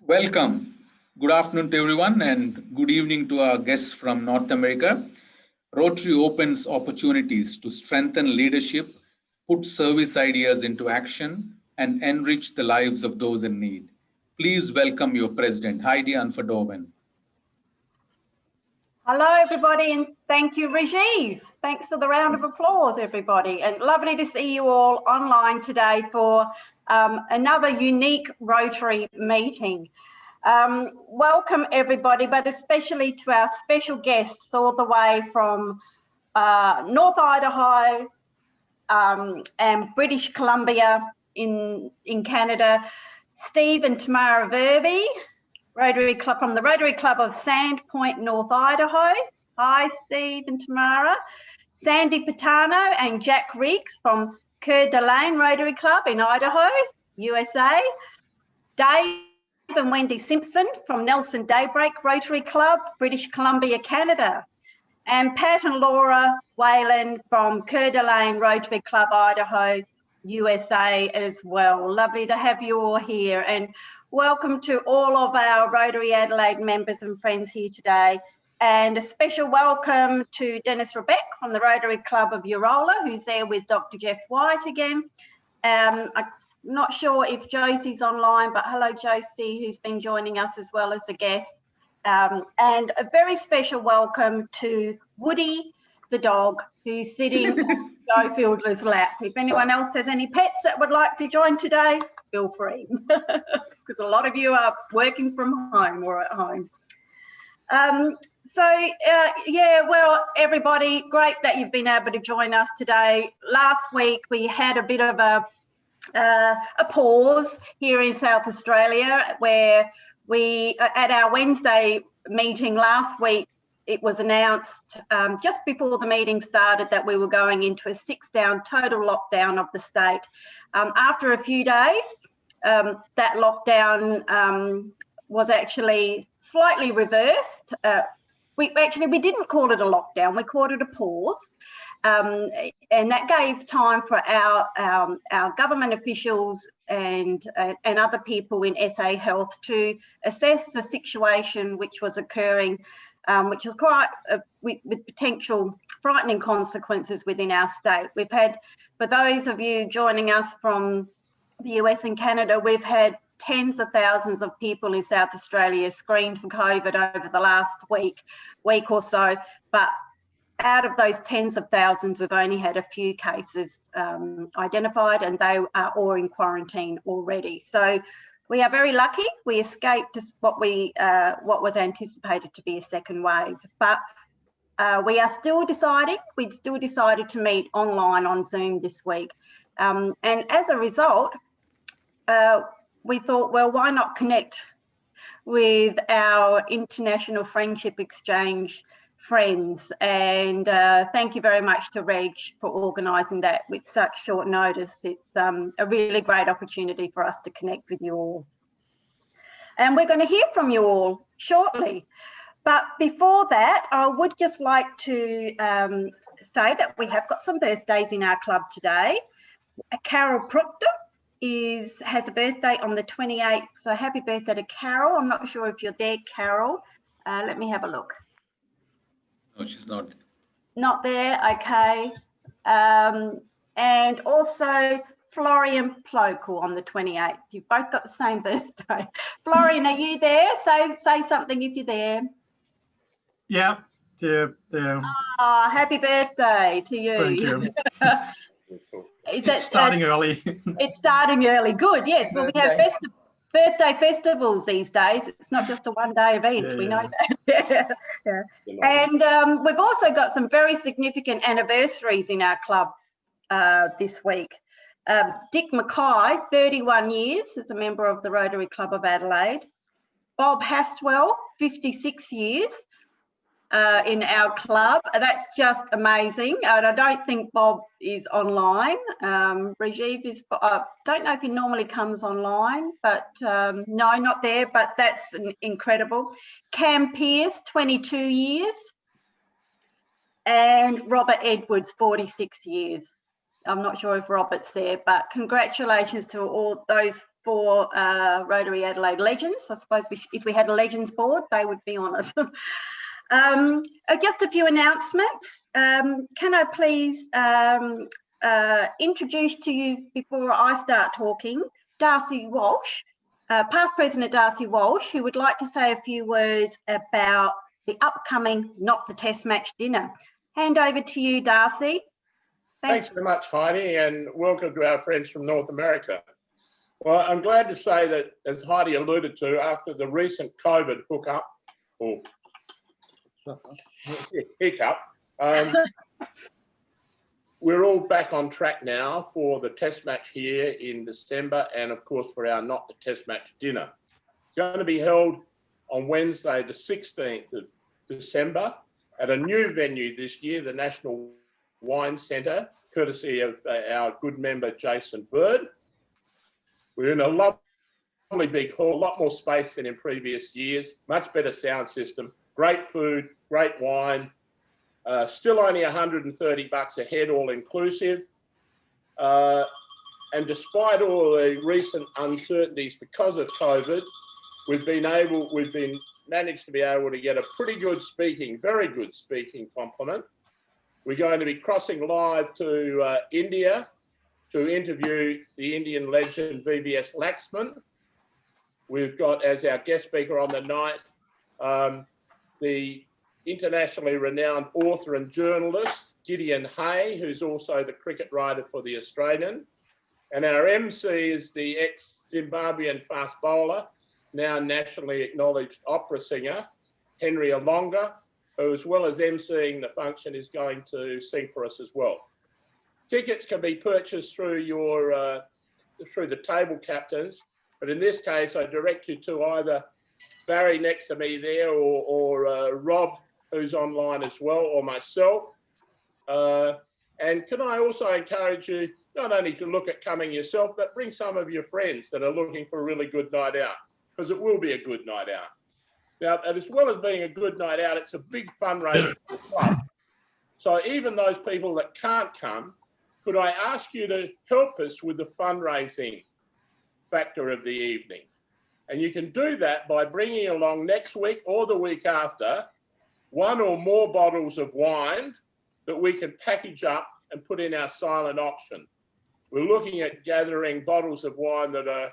Welcome. Good afternoon to everyone and good evening to our guests from North America. Rotary opens opportunities to strengthen leadership, put service ideas into action, and enrich the lives of those in need. Please welcome your president, Heidi Anfadoven. Hello, everybody, and thank you, Rajiv. Thanks for the round of applause, everybody. And lovely to see you all online today for another unique Rotary meeting. Welcome, everybody, but especially to our special guests all the way from North Idaho and British Columbia in Canada, Steve and Tamara Verby, Rotary Club from the Rotary Club of Sandpoint, North Idaho. Hi, Steve and Tamara. Sandy Pattano and Jack Riggs from Coeur Rotary Club in Idaho, USA. Dave and Wendy Simpson from Nelson Daybreak Rotary Club, British Columbia, Canada. And Pat and Lora Whalen from Coeur Rotary Club, Idaho, USA as well. Lovely to have you all here, and welcome to all of our Rotary Adelaide members and friends here today. And a special welcome to Dennis Rebeck from the Rotary Club of Eurola, who's there with Dr. Jeff White again. I'm not sure if Josie's online, but hello Josie, who's been joining us as well as a guest. And a very special welcome to Woody the dog, who's sitting on Joe Fielder's lap. If anyone else has any pets that would like to join today, feel free, because a lot of you are working from home or at home. Well, everybody, great that you've been able to join us today. Last week we had a bit of a pause here in South Australia, where we, at our Wednesday meeting last week, it was announced just before the meeting started that we were going into a 6-down total lockdown of the state. After a few days, that lockdown was actually slightly reversed. We didn't call it a lockdown, we called it a pause. And that gave time for our government officials and other people in SA Health to assess the situation which was occurring, which was quite with potential frightening consequences within our state. We've had, for those of you joining us from the US and Canada, we've had tens of thousands of people in South Australia screened for COVID over the last week or so. But out of those tens of thousands, we've only had a few cases identified, and they are all in quarantine already. So we are very lucky. We escaped what was anticipated to be a second wave, but we are still deciding. We'd still decided to meet online on Zoom this week, and as a result, we thought, well, why not connect with our International Friendship Exchange friends? And thank you very much to Reg for organising that with such short notice. It's a really great opportunity for us to connect with you all. And we're going to hear from you all shortly. But before that, I would just like to say that we have got some birthdays in our club today. Carol Proctor has a birthday on the 28th. So happy birthday to Carol. I'm not sure if you're there, Carol. Let me have a look. No, she's not. Not there, okay. And also Florian Plokel on the 28th. You've both got the same birthday. Florian, are you there? Say something if you're there. Yeah, there. Oh, happy birthday to you. Thank you. It's starting early. It's starting early. Good, yes. Well, we have birthday festivals these days. It's not just a one-day event. Yeah, we know that. Yeah. And we've also got some very significant anniversaries in our club this week. Dick Mackay, 31 years as a member of the Rotary Club of Adelaide. Bob Hastwell, 56 years in our club. That's just amazing. And I don't think Bob is online. Rajiv is, don't know if he normally comes online, but no, not there, but that's incredible. Cam Pearce, 22 years. And Robert Edwards, 46 years. I'm not sure if Robert's there, but congratulations to all those for Rotary Adelaide Legends. I suppose if we had a Legends board, they would be on it. Just a few announcements. Can I please introduce to you, before I start talking, Darcy Walsh, past President Darcy Walsh, who would like to say a few words about the upcoming Not the Test Match dinner. Hand over to you, Darcy. Thanks very much, Heidi, and welcome to our friends from North America. Well, I'm glad to say that, as Heidi alluded to, after the recent COVID hiccup, we're all back on track now for the test match here in December, and of course for our Not the Test Match dinner. It's going to be held on Wednesday, the 16th of December, at a new venue this year, the National Wine Centre, courtesy of our good member Jason Bird. We're in a lovely big hall, a lot more space than in previous years, much better sound system, great food, great wine, still only $130 a head, all inclusive. And despite all the recent uncertainties because of COVID, we've managed to be able to get a pretty good speaking, very good speaking compliment. We're going to be crossing live to India to interview the Indian legend VVS Laxman. We've got as our guest speaker on the night the internationally renowned author and journalist Gideon Hay, who's also the cricket writer for the Australian. And our MC is the ex-Zimbabwean fast bowler, now nationally acknowledged opera singer, Henry Alonga, who, as well as emceeing the function, is going to sing for us as well. Tickets can be purchased through through the table captains, but in this case, I direct you to either Barry next to me there or Rob, who's online as well, or myself. And can I also encourage you not only to look at coming yourself, but bring some of your friends that are looking for a really good night out, because it will be a good night out. Now, and as well as being a good night out, it's a big fundraiser for the club. So even those people that can't come, could I ask you to help us with the fundraising factor of the evening? And you can do that by bringing along next week or the week after one or more bottles of wine that we can package up and put in our silent auction. We're looking at gathering bottles of wine that are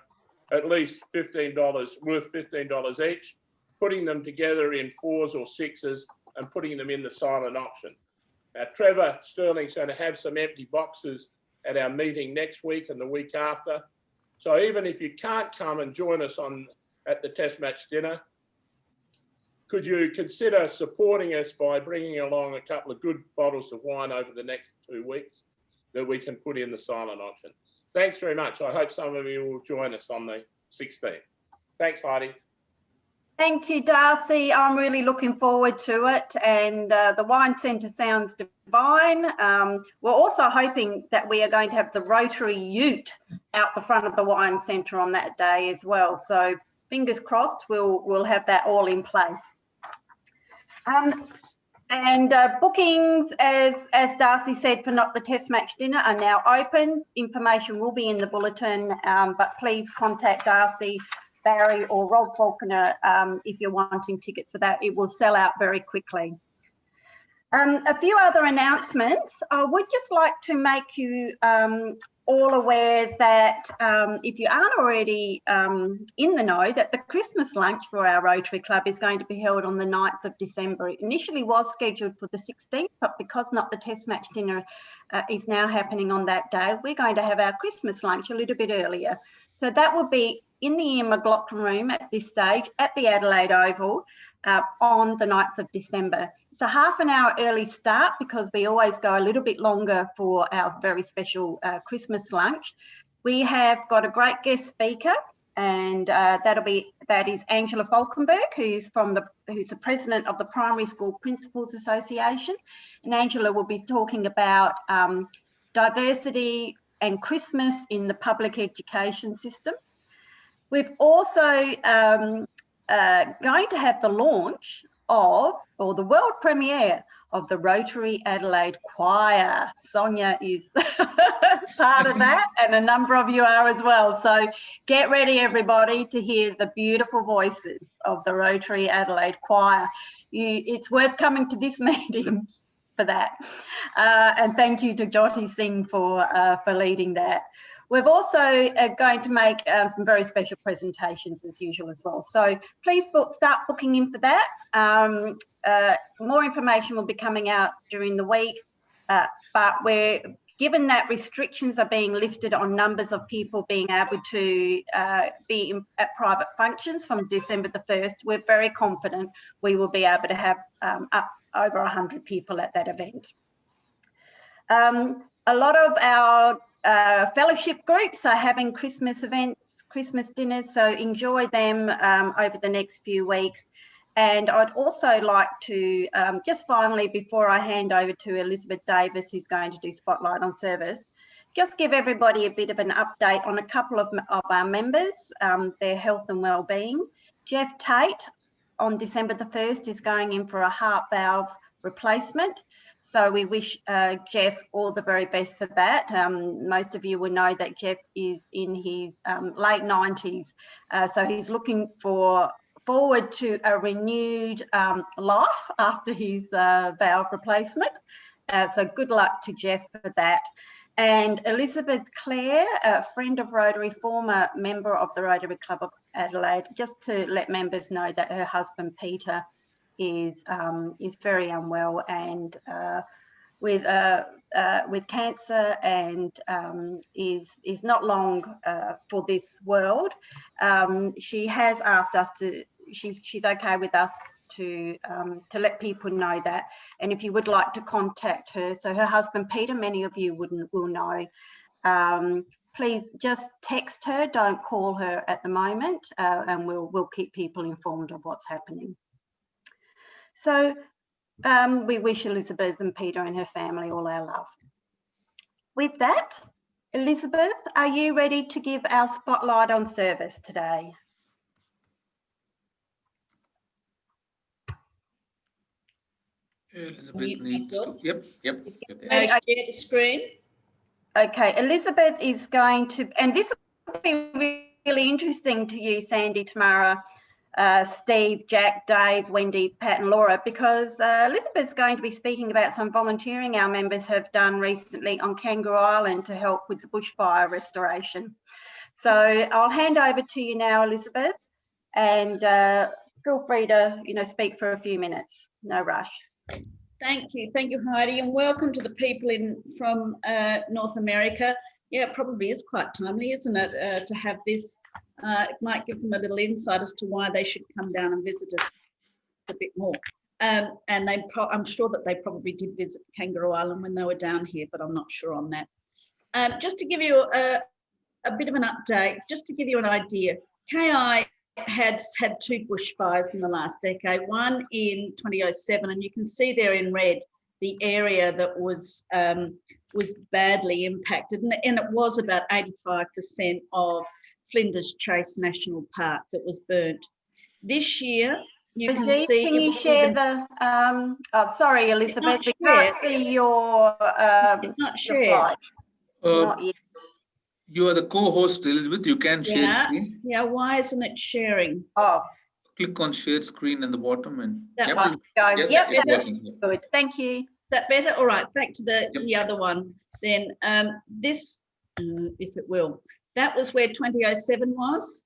at least $15, worth $15 each, putting them together in 4s or 6s and putting them in the silent auction. Now, Trevor Sterling's going to have some empty boxes at our meeting next week and the week after. So even if you can't come and join us at the test match dinner, could you consider supporting us by bringing along a couple of good bottles of wine over the next 2 weeks that we can put in the silent auction? Thanks very much. I hope some of you will join us on the 16th. Thanks, Heidi. Thank you, Darcy. I'm really looking forward to it, and the wine centre sounds divine. We're also hoping that we are going to have the Rotary Ute out the front of the wine centre on that day as well. So fingers crossed, we'll have that all in place. And bookings, as Darcy said, for Not the Test Match dinner are now open. Information will be in the bulletin, but please contact Darcy, Barry or Rob Falconer if you're wanting tickets for that. It will sell out very quickly. A few other announcements. I would just like to make you all aware that if you aren't already in the know, that the Christmas lunch for our Rotary Club is going to be held on the 9th of December. It initially was scheduled for the 16th, but because Not the Test Match dinner is now happening on that day, we're going to have our Christmas lunch a little bit earlier. So that will be in the Ian McLaughlin room at this stage at the Adelaide Oval on the 9th of December. It's a half an hour early start because we always go a little bit longer for our very special Christmas lunch. We have got a great guest speaker, and that is Angela Falkenberg, who's the president of the Primary School Principals Association. And Angela will be talking about diversity and Christmas in the public education system. We've also going to have the launch of, or the world premiere of the Rotary Adelaide Choir. Sonia is part of that, and a number of you are as well. So get ready, everybody, to hear the beautiful voices of the Rotary Adelaide Choir. It's worth coming to this meeting for that. And thank you to Jyoti Singh for leading that. We're also going to make some very special presentations as usual as well. So please start booking in for that. More information will be coming out during the week, but given that restrictions are being lifted on numbers of people being able to be at private functions from December the 1st, we're very confident we will be able to have up over 100 people at that event. A lot of our fellowship groups are having Christmas events, Christmas dinners, so enjoy them over the next few weeks. And I'd also like to, just finally, before I hand over to Elizabeth Davis, who's going to do Spotlight on Service, just give everybody a bit of an update on a couple of our members, their health and wellbeing. Jeff Tate on December the 1st is going in for a heart valve replacement. So we wish Jeff all the very best for that. Most of you will know that Jeff is in his late 90s. So he's looking forward to a renewed life after his valve replacement. So good luck to Jeff for that. And Elizabeth Clare, a friend of Rotary, former member of the Rotary Club of Adelaide, just to let members know that her husband Peter is very unwell and with cancer, and is not long for this world. She has asked us to. She's okay with us to let people know that. And if you would like to contact her, so her husband Peter, many of you will know. Please just text her. Don't call her at the moment, and we'll keep people informed of what's happening. So we wish Elizabeth and Peter and her family all our love. With that, Elizabeth, are you ready to give our spotlight on service today? Elizabeth needs to. Yep. Share the screen. Okay, Elizabeth is going to, and this will be really interesting to you, Sandy, Tamara, Steve, Jack, Dave, Wendy, Pat and Lora, because Elizabeth's going to be speaking about some volunteering our members have done recently on Kangaroo Island to help with the bushfire restoration. So I'll hand over to you now, Elizabeth, and feel free to speak for a few minutes. No rush. Thank you, Heidi, and welcome to the people from North America. Yeah, it probably is quite timely, isn't it, to have this. It might give them a little insight as to why they should come down and visit us a bit more. And I'm sure that they probably did visit Kangaroo Island when they were down here, but I'm not sure on that. Just to give you a bit of an update, just to give you an idea, KI had two bushfires in the last decade, one in 2007, and you can see there in red the area that was badly impacted, and it was about 85% of Flinders Chase National Park that was burnt. This year, you can see. Can you share the? Sorry, Elizabeth, we can't see your. It's not shared. Slides. Not yet. You are the co-host, Elizabeth. You can share screen. Yeah, why isn't it sharing? Oh. Click on share screen in the bottom and. That one. Yes, yep, it's working. Good. Thank you. Is that better? All right, back to the other one. Then this, if it will, that was where 2007 was,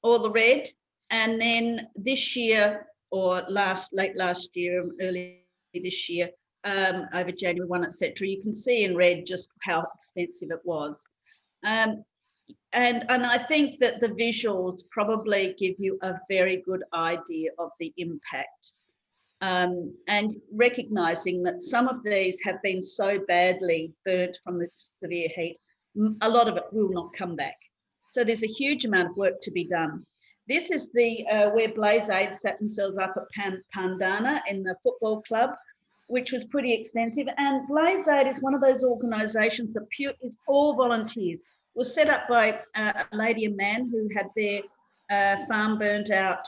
all the red. And then this year, or late last year, early this year, over January 1, etc., you can see in red just how extensive it was. And I think that the visuals probably give you a very good idea of the impact. And recognising that some of these have been so badly burnt from the severe heat, a lot of it will not come back. So there's a huge amount of work to be done. This is where Blaze Aid set themselves up at Pattano in the football club, which was pretty extensive. And Blaze Aid is one of those organisations that is all volunteers. It was set up by a lady and man who had their farm burnt out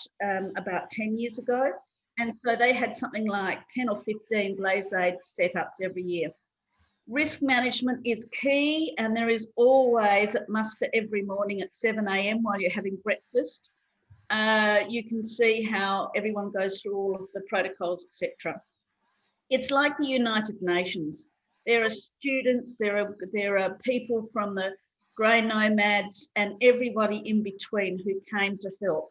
about 10 years ago. And so they had something like 10 or 15 blaze aid setups every year. Risk management is key, and there is always at muster every morning at 7 a.m. while you're having breakfast. You can see how everyone goes through all of the protocols, etc. It's like the United Nations. There are students, there are people from the grey nomads and everybody in between who came to help.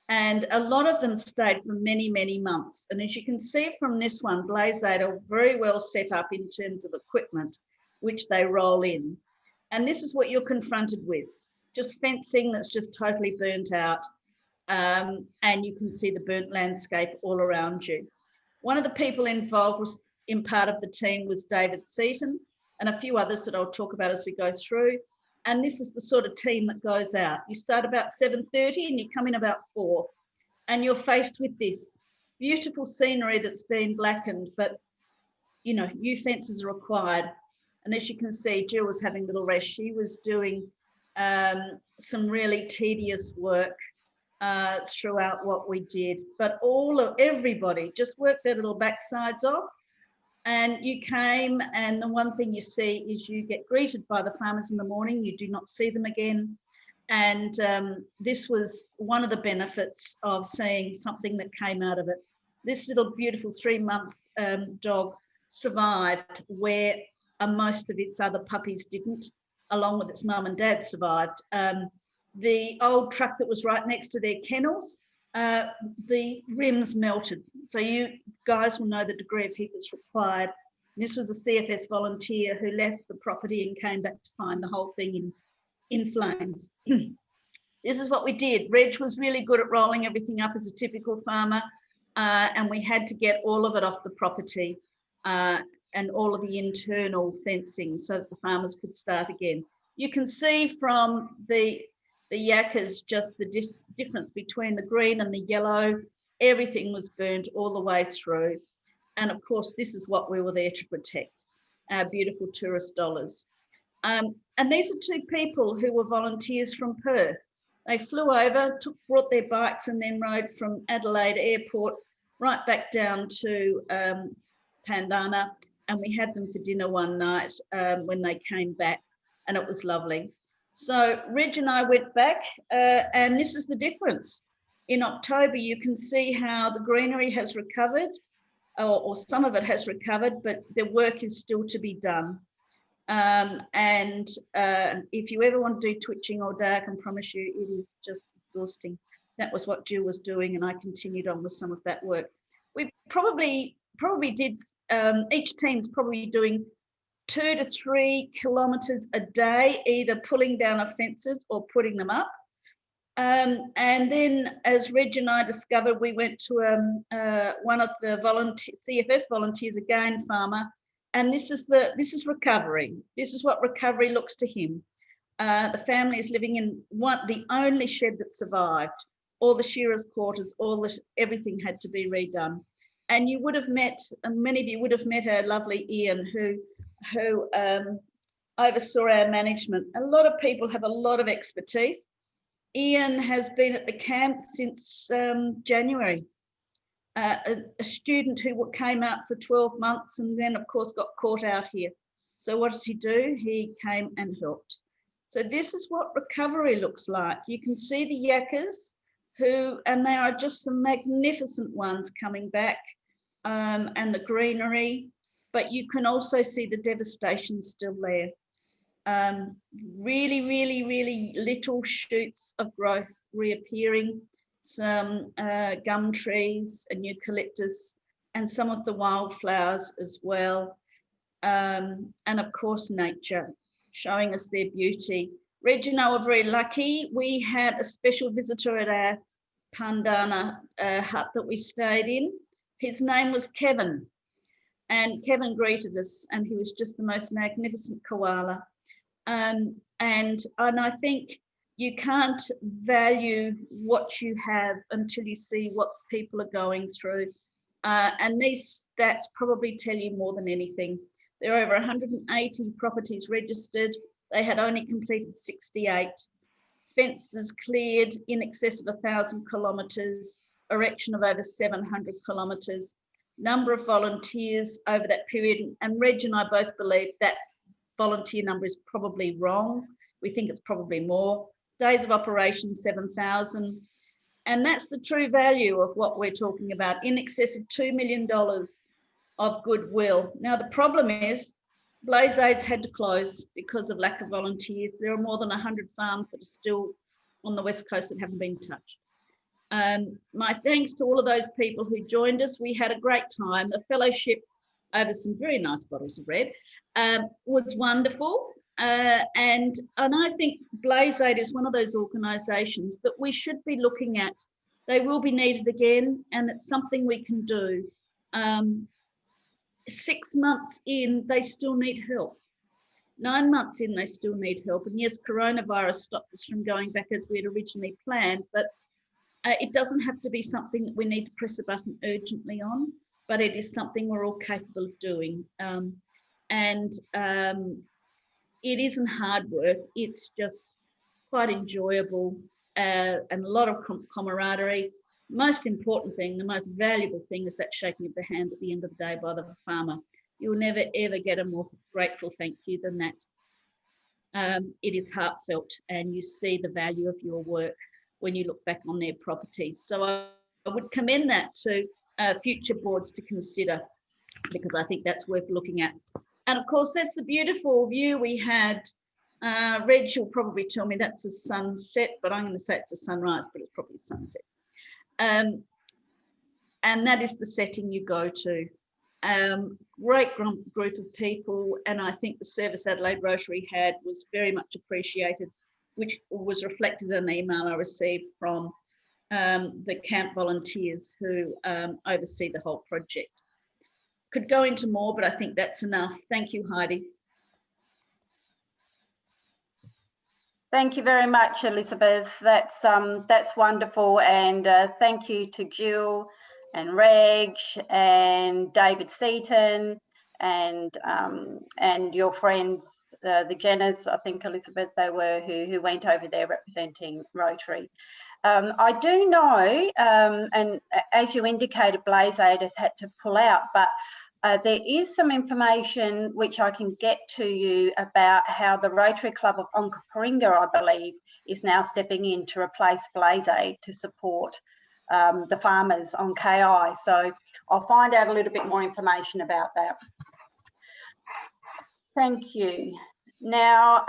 And a lot of them stayed for many, many months. And as you can see from this one, Blaze Aid are very well set up in terms of equipment, which they roll in. And this is what you're confronted with, just fencing that's just totally burnt out. And you can see the burnt landscape all around you. One of the people involved was in part of the team was David Seaton and a few others that I'll talk about as we go through. And this is the sort of team that goes out. You start about 7:30 and you come in about 4, and you're faced with this beautiful scenery that's been blackened, but you know, new fences are required. And as you can see, Jill was having a little rest. She was doing some really tedious work throughout what we did, but everybody just worked their little backsides off. And you came, and the one thing you see is you get greeted by the farmers in the morning. You do not see them again. And this was one of the benefits of seeing something that came out of it. This little beautiful 3-month dog survived where most of its other puppies didn't, along with its mum and dad survived. The old truck that was right next to their kennels, the rims melted. So you guys will know the degree of heat that's required. This was a CFS volunteer who left the property and came back to find the whole thing in flames. This is what we did. Reg was really good at rolling everything up as a typical farmer, and we had to get all of it off the property and all of the internal fencing so that the farmers could start again. You can see from the yakkers just the difference between the green and the yellow. Everything was burnt all the way through. And of course, this is what we were there to protect, our beautiful tourist dollars. And these are 2 people who were volunteers from Perth. They flew over, brought their bikes and then rode from Adelaide Airport right back down to Pattano. And we had them for dinner one night when they came back, and it was lovely. So Reg and I went back, and this is the difference. In October, you can see how the greenery has recovered, or some of it has recovered, but the work is still to be done. And if you ever want to do twitching all day, I can promise you it is just exhausting. That was what Jill was doing, and I continued on with some of that work. We probably did, each team's probably doing 2 to 3 kilometres a day, either pulling down our fences or putting them up. And then, as Reg and I discovered, we went to one of the CFS volunteers, a game farmer, and this is recovery. This is what recovery looks to him. The family is living in the only shed that survived. All the shearers' quarters, everything had to be redone. And you would have met, many of you would have met our lovely Ian, who oversaw our management. A lot of people have a lot of expertise. Ian has been at the camp since January, a student who came out for 12 months and then of course got caught out here. So what did he do? He came and helped. So this is what recovery looks like. You can see the yakkers and they are just some magnificent ones coming back, and the greenery, but you can also see the devastation still there. Really, really, really little shoots of growth reappearing, some gum trees and eucalyptus, and some of the wildflowers as well. And of course, nature showing us their beauty. Reg and I were very lucky. We had a special visitor at our Pattano hut that we stayed in. His name was Kevin. And Kevin greeted us, and he was just the most magnificent koala. And I think you can't value what you have until you see what people are going through. And these stats probably tell you more than anything. There are over 180 properties registered. They had only completed 68. Fences cleared in excess of 1,000 kilometres. erection of over 700 kilometres, number of volunteers over that period. And Reg and I both believe that volunteer number is probably wrong. We think it's probably more. Days of operation, 7,000. And that's the true value of what we're talking about, in excess of $2 million of goodwill. Now, the problem is Blaze Aids had to close because of lack of volunteers. There are more than 100 farms that are still on the West Coast that haven't been touched. My thanks to all of those people who joined us. We had a great time. A fellowship over some very nice bottles of red was wonderful. And I think Blaze Aid is one of those organisations that we should be looking at. They will be needed again, and it's something we can do. 6 months in, they still need help. 9 months in, they still need help. And yes, coronavirus stopped us from going back as we had originally planned, but it doesn't have to be something that we need to press a button urgently on, but it is something we're all capable of doing. It isn't hard work, it's just quite enjoyable and a lot of camaraderie. Most important thing, the most valuable thing is that shaking of the hand at the end of the day by the farmer. You'll never ever get a more grateful thank you than that. It is heartfelt, and you see the value of your work when you look back on their properties. So I would commend that to future boards to consider, because I think that's worth looking at. And of course, that's the beautiful view we had. Reg will probably tell me that's a sunset, but I'm going to say it's a sunrise, but it's probably a sunset. And that is the setting you go to. Great group of people, and I think the service Adelaide Rotary had was very much appreciated, which was reflected in an email I received from the camp volunteers who oversee the whole project. Could go into more, but I think that's enough. Thank you, Heidi. Thank you very much, Elizabeth. That's wonderful, and thank you to Jill and Reg and David Seaton and your friends, the Jenners, I think, Elizabeth, they were, who went over there representing Rotary. I do know, and as you indicated, Blaze Aid has had to pull out, but there is some information which I can get to you about how the Rotary Club of Onkaparinga, I believe, is now stepping in to replace Blaze Aid to support the farmers on KI. So I'll find out a little bit more information about that. Thank you. Now,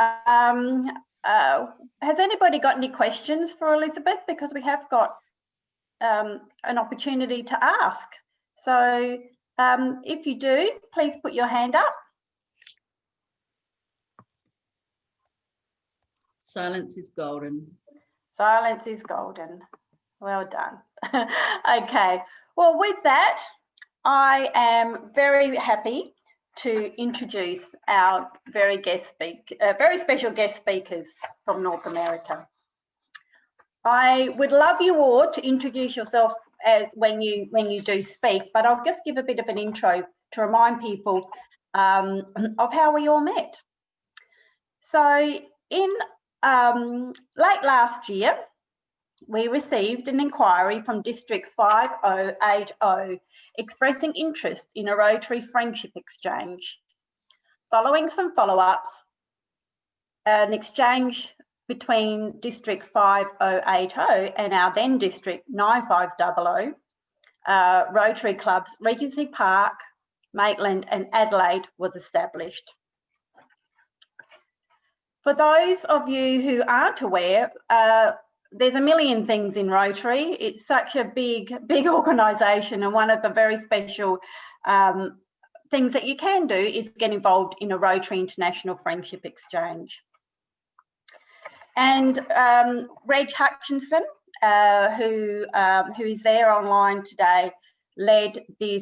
has anybody got any questions for Elizabeth? Because we have got an opportunity to ask. So if you do, please put your hand up. Silence is golden. Silence is golden. Well done. Okay. Well, with that, I am very happy to introduce our very special guest speakers from North America. I would love you all to introduce yourself when you do speak, but I'll just give a bit of an intro to remind people of how we all met. So in late last year, we received an inquiry from District 5080 expressing interest in a Rotary Friendship Exchange. Following some follow-ups, an exchange between District 5080 and our then District 9500, Rotary Clubs Regency Park, Maitland and Adelaide was established. For those of you who aren't aware, there's a million things in Rotary. It's such a big organisation, and one of the very special things that you can do is get involved in a Rotary International Friendship Exchange. And Reg Hutchinson, who is there online today, led the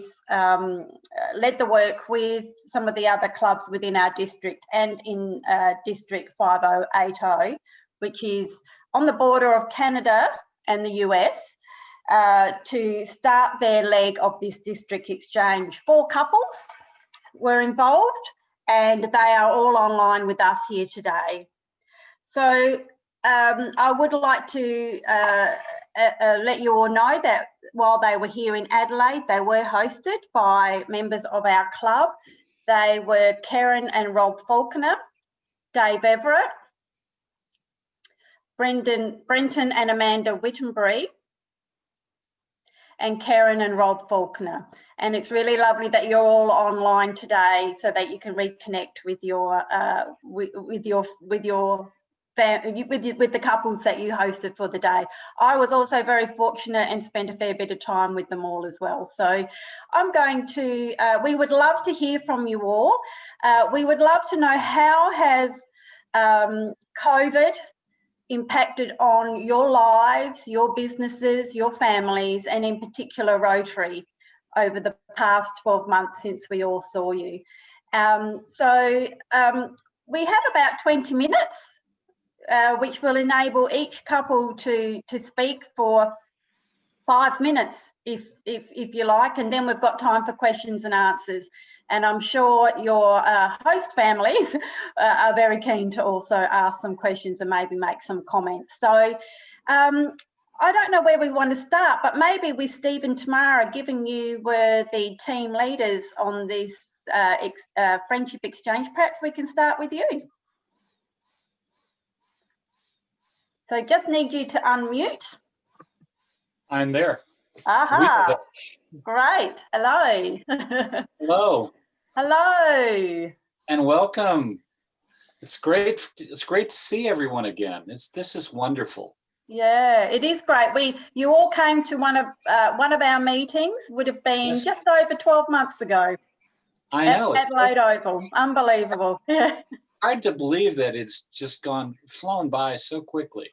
work with some of the other clubs within our district and in District 5080, which is on the border of Canada and the US, to start their leg of this district exchange. 4 couples were involved, and they are all online with us here today. So I would like to let you all know that while they were here in Adelaide, they were hosted by members of our club. They were Karen and Rob Faulkner, Dave Everett, Brenton and Amanda Wittenbury, and Karen and Rob Faulkner. And it's really lovely that you're all online today so that you can reconnect with your with the couples that you hosted for the day. I was also very fortunate and spent a fair bit of time with them all as well. So I'm going to, we would love to hear from you all. We would love to know, how has COVID impacted on your lives, your businesses, your families, and in particular Rotary over the past 12 months since we all saw you. We have about 20 minutes, which will enable each couple to speak for 5 minutes, if you like, and then we've got time for questions and answers. And I'm sure your host families are very keen to also ask some questions and maybe make some comments. So I don't know where we want to start, but maybe with Steve and Tamara, given you were the team leaders on this Friendship Exchange, perhaps we can start with you. So just need you to unmute. I'm there. Aha, great. Hello. Hello. Hello. And welcome. It's great. It's great to see everyone again. This is wonderful. Yeah, it is great. You all came to one of our meetings. Would have been just over 12 months ago. I know. At Adelaide Oval. Unbelievable. Yeah. Hard to believe that it's just flown by so quickly.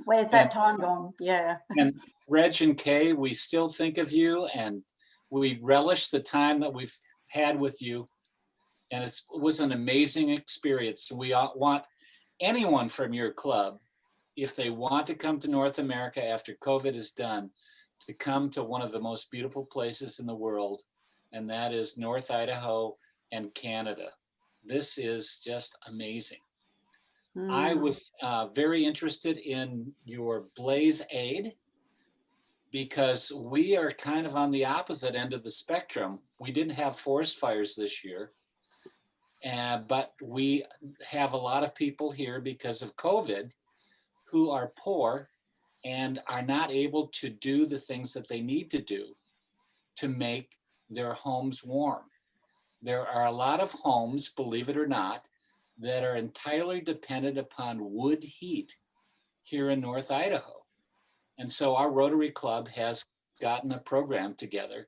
Where's that time gone? Yeah. And Reg and Kay, we still think of you, and we relish the time that we've had with you. And it was an amazing experience. We want anyone from your club, if they want to come to North America after COVID is done, to come to one of the most beautiful places in the world, and that is North Idaho and Canada. This is just amazing. I was very interested in your Blaze Aid, because we are kind of on the opposite end of the spectrum. We didn't have forest fires this year, but we have a lot of people here because of COVID who are poor and are not able to do the things that they need to do to make their homes warm. There are a lot of homes, believe it or not, that are entirely dependent upon wood heat here in North Idaho. And so our Rotary Club has gotten a program together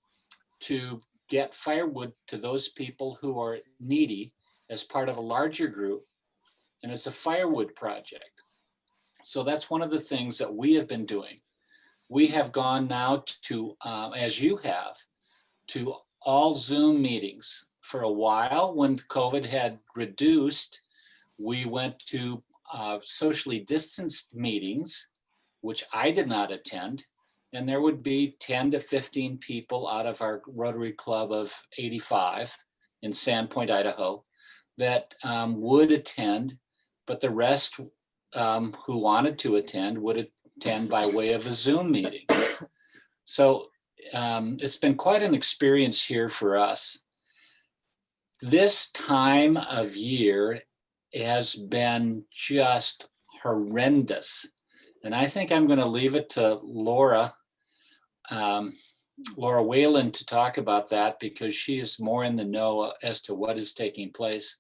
to get firewood to those people who are needy as part of a larger group. And it's a Firewood Project. So that's one of the things that we have been doing. We have gone now to, as you have, to all Zoom meetings. For a while, when COVID had reduced, we went to socially distanced meetings, which I did not attend. And there would be 10 to 15 people out of our Rotary Club of 85 in Sandpoint, Idaho, that would attend, but the rest who wanted to attend would attend by way of a Zoom meeting. So it's been quite an experience here for us. This time of year has been just horrendous. And I think I'm going to leave it to Lora Whalen to talk about that, because she is more in the know as to what is taking place.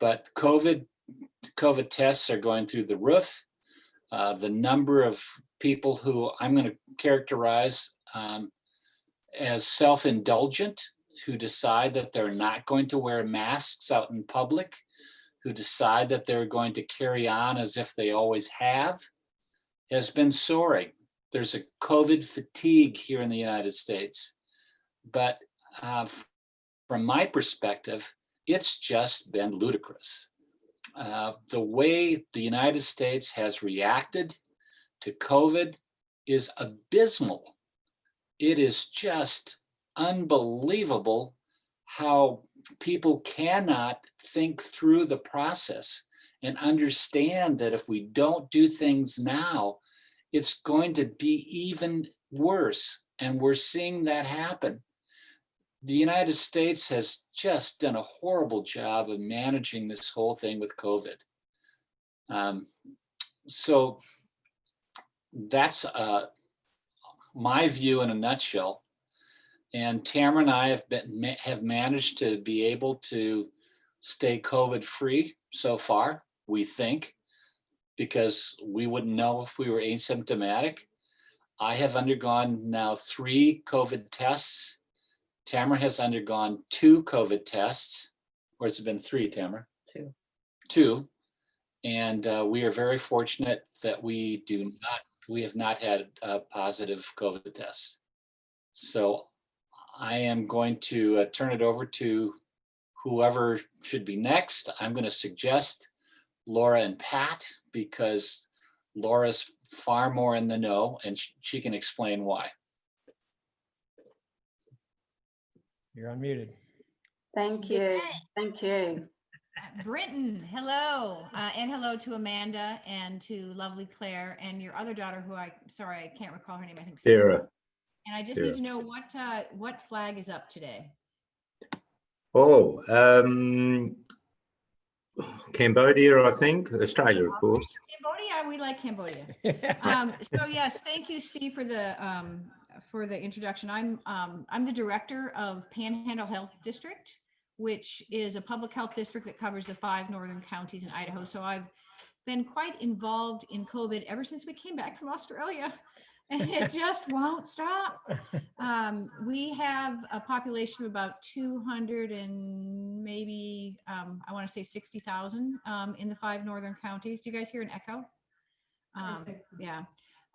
But COVID tests are going through the roof. The number of people who I'm going to characterize as self-indulgent, who decide that they're not going to wear masks out in public, who decide that they're going to carry on as if they always have, has been soaring. There's a COVID fatigue here in the United States. But from my perspective, it's just been ludicrous. The way the United States has reacted to COVID is abysmal. It is just unbelievable how people cannot think through the process and understand that if we don't do things now, it's going to be even worse. And we're seeing that happen. The United States has just done a horrible job of managing this whole thing with COVID. So that's my view in a nutshell. And Tamara and I have managed to be able to stay COVID free so far, we think, because we wouldn't know if we were asymptomatic. I have undergone now 3 COVID tests. Tamara has undergone 2 COVID tests, or has it been 3, Tamara? 2. And we are very fortunate that we have not had a positive COVID test. So I am going to turn it over to whoever should be next. I'm going to suggest Lora and Pat, because Laura's far more in the know and she can explain why. You're unmuted. Thank you. Thank you. Britton, hello. And hello to Amanda and to lovely Claire and your other daughter who I can't recall her name. I think Sarah. And I just need to know what flag is up today. Oh, Cambodia, I think. Australia, of course. Cambodia, we like Cambodia. So yes, thank you, Steve, for the introduction. I'm the director of Panhandle Health District, which is a public health district that covers the 5 northern counties in Idaho. So I've been quite involved in COVID ever since we came back from Australia. And it just won't stop. We have a population of about 200 and maybe, I want to say 60,000 in the 5 northern counties. Do you guys hear an echo? Yeah.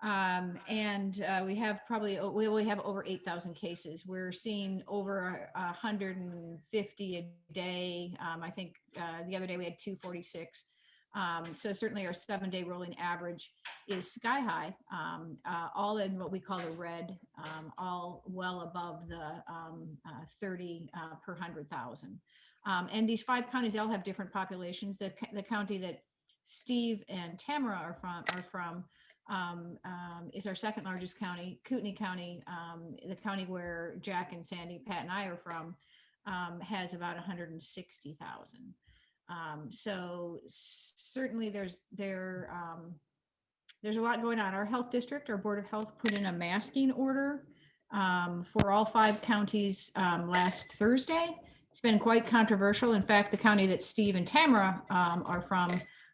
And we have we have over 8,000 cases. We're seeing over 150 a day. I think the other day we had 246. So certainly our 7-day rolling average is sky high, all in what we call the red, all well above the 30 per 100,000. And these 5 counties, they all have different populations. The county that Steve and Tamara are from is our 2nd largest county. Kootenai County, the county where Jack and Sandy, Pat and I are from, has about 160,000. So certainly there's a lot going on. Our health district, our Board of Health put in a masking order for all 5 counties last Thursday. It's been quite controversial. In fact, the county that Steve and Tamara are from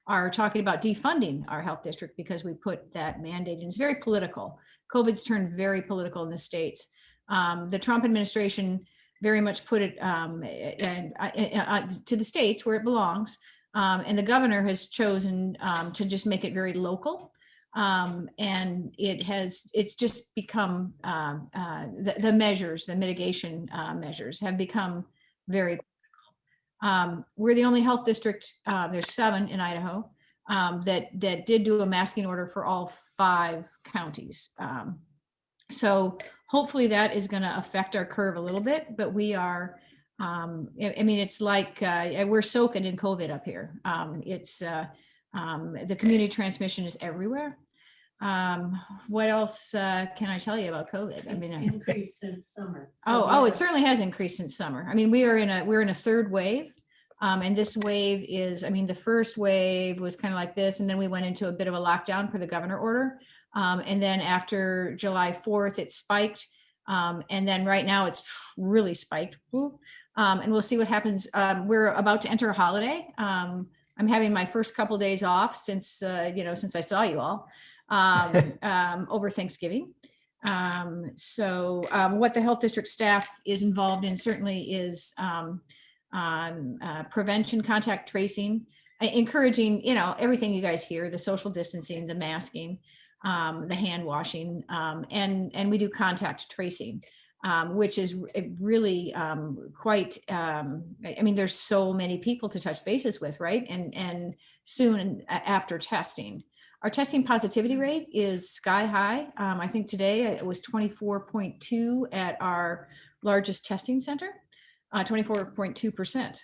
are talking about defunding our health district because we put that mandate in. It's very political. COVID's turned very political in the States. The Trump administration very much put it to the states where it belongs. And the governor has chosen to just make it very local. And it's just become, the measures, the mitigation measures have become very political. We're the only health district, there's 7 in Idaho, that did do a masking order for all 5 counties. So hopefully that is going to affect our curve a little bit, but we are, I mean, it's like we're soaking in COVID up here. The community transmission is everywhere. What else can I tell you about COVID? I mean, increased since summer. It certainly has increased since summer. I mean, we're in a 3rd wave. And this wave is, I mean, the first wave was kind of like this, and then we went into a bit of a lockdown per the governor order. And then after July 4th, it spiked. And then right now it's really spiked. And we'll see what happens. We're about to enter a holiday. I'm having my first couple days off since I saw you all over Thanksgiving. So what the health district staff is involved in certainly is prevention, contact tracing, encouraging, everything you guys hear, the social distancing, the masking, the hand washing, and we do contact tracing, which is really quite, I mean, there's so many people to touch bases with, right? And soon after testing. Our testing positivity rate is sky high. I think today it was 24.2 at our largest testing center, 24.2%.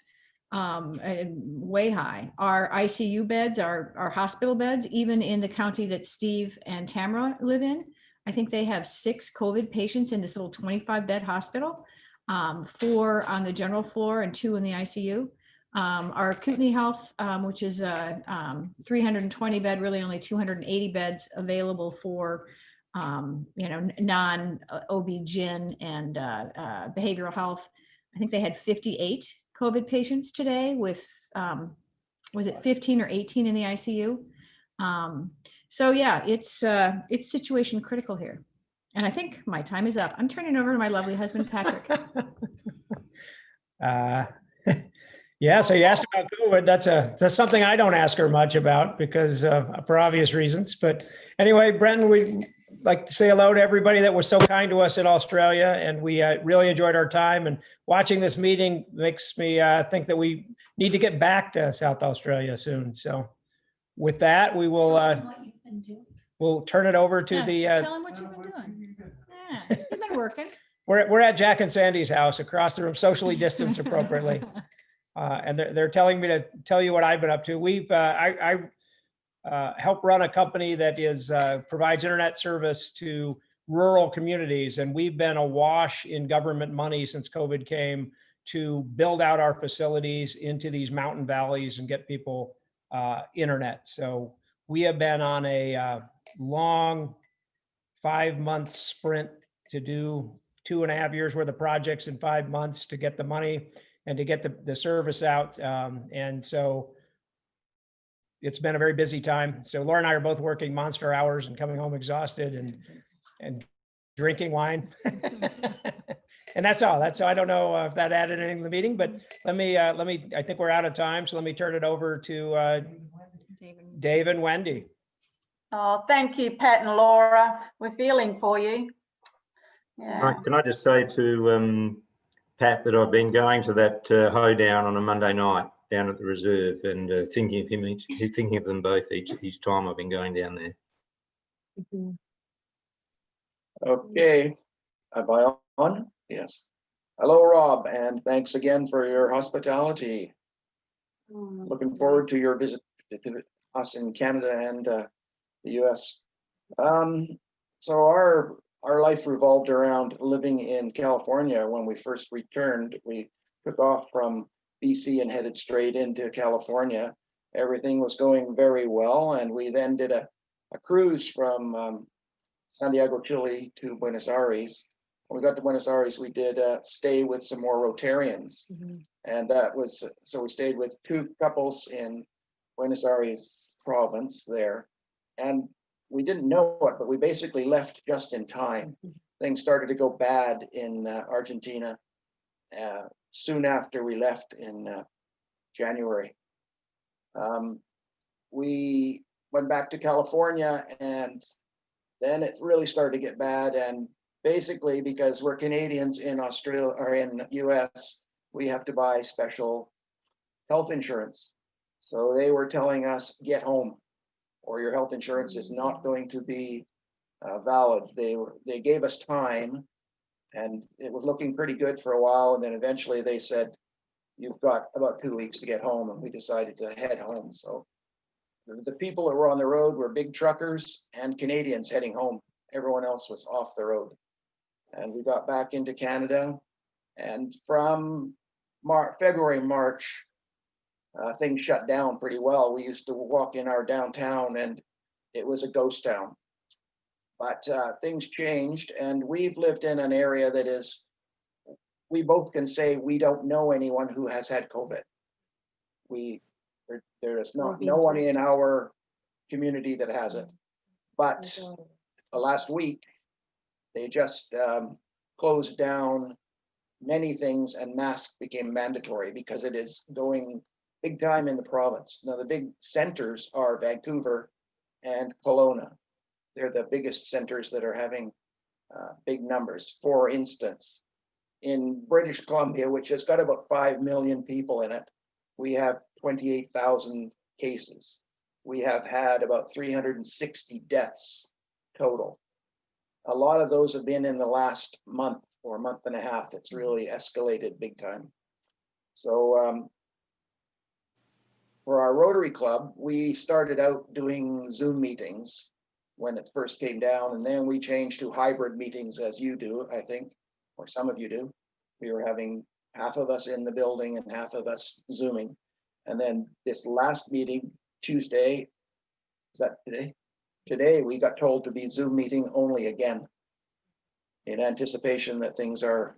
and way high. Our ICU beds, our hospital beds, even in the county that Steve and Tamara live in, I think they have 6 COVID patients in this little 25-bed hospital, 4 on the general floor and 2 in the ICU. Our Kootenai Health, which is a 320 bed, really only 280 beds available for, non-OB-GYN and behavioral health. I think they had 58 COVID patients today with, was it 15 or 18 in the ICU? So yeah, it's situation critical here. And I think my time is up. I'm turning over to my lovely husband, Patrick. Yeah, so you asked about COVID. That's something I don't ask her much about because for obvious reasons. But anyway, Brenton, we'd like to say hello to everybody that was so kind to us in Australia, and we really enjoyed our time. And watching this meeting makes me think that we need to get back to South Australia soon. So with that, we will we'll turn it over to the. Tell him what you've been doing. Yeah, you've been working. We're at Jack and Sandy's house across the room, socially distanced appropriately. And they're telling me to tell you what I've been up to. I help run a company that provides internet service to rural communities, and we've been awash in government money since COVID came to build out our facilities into these mountain valleys and get people internet. So we have been on a long 5-month sprint to do 2.5 years worth of projects in 5 months to get the money and to get the service out. And so it's been a very busy time. So Laura and I are both working monster hours and coming home exhausted and drinking wine. And that's all. I don't know if that added anything to the meeting, but let me, I think we're out of time. So let me turn it over to Dave and Wendy. Oh, thank you, Pat and Laura. We're feeling for you. Yeah. Can I just say to Pat that I've been going to that hoedown on a Monday night down at the reserve and thinking of them both each time I've been going down there. Okay, am I on? Yes. Hello, Rob, and thanks again for your hospitality. Looking forward to your visit to us in Canada and the US. So our life revolved around living in California. When we first returned, we took off from BC and headed straight into California. Everything was going very well, and we then did a cruise from Santiago, Chile to Buenos Aires. When we got to Buenos Aires, we did stay with some more Rotarians. And that was, so we stayed with 2 couples in Buenos Aires province there. And we didn't know it, but we basically left just in time. Things started to go bad in Argentina soon after we left in January. We went back to California, and then it really started to get bad. And basically, because we're Canadians in Australia or in US, we have to buy special health insurance. So they were telling us, get home, or your health insurance is not going to be valid. They gave us time, and it was looking pretty good for a while. And then eventually they said, you've got about 2 weeks to get home, and we decided to head home. So the people that were on the road were big truckers and Canadians heading home. Everyone else was off the road. And we got back into Canada, and from February, March, things shut down pretty well. We used to walk in our downtown and it was a ghost town. But things changed, and we've lived in an area that is, we both can say we don't know anyone who has had COVID. There is no one in our community that has it. But last week, they just closed down many things, and masks became mandatory because it is going big time in the province. Now, the big centers are Vancouver and Kelowna. They're the biggest centers that are having big numbers. For instance, in British Columbia, which has got about 5 million people in it, we have 28,000 cases. We have had about 360 deaths total. A lot of those have been in the last month or month and a half. It's really escalated big time. So for our Rotary Club, we started out doing Zoom meetings when it first came down, and then we changed to hybrid meetings as you do, I think, or some of you do. We were having half of us in the building and half of us Zooming. And then this last meeting, Tuesday, is that today? Today, we got told to be Zoom meeting only again in anticipation that things are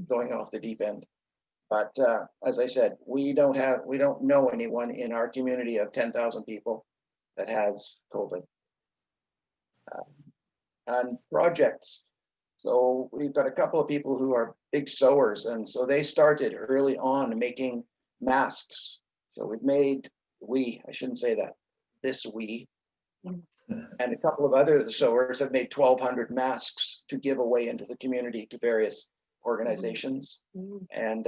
going off the deep end. But as I said, we don't know anyone in our community of 10,000 people that has COVID. And projects. So we've got a couple of people who are big sewers, and so they started early on making masks. So we've made, I shouldn't say that, and a couple of other sewers have made 1,200 masks to give away into the community to various organizations, and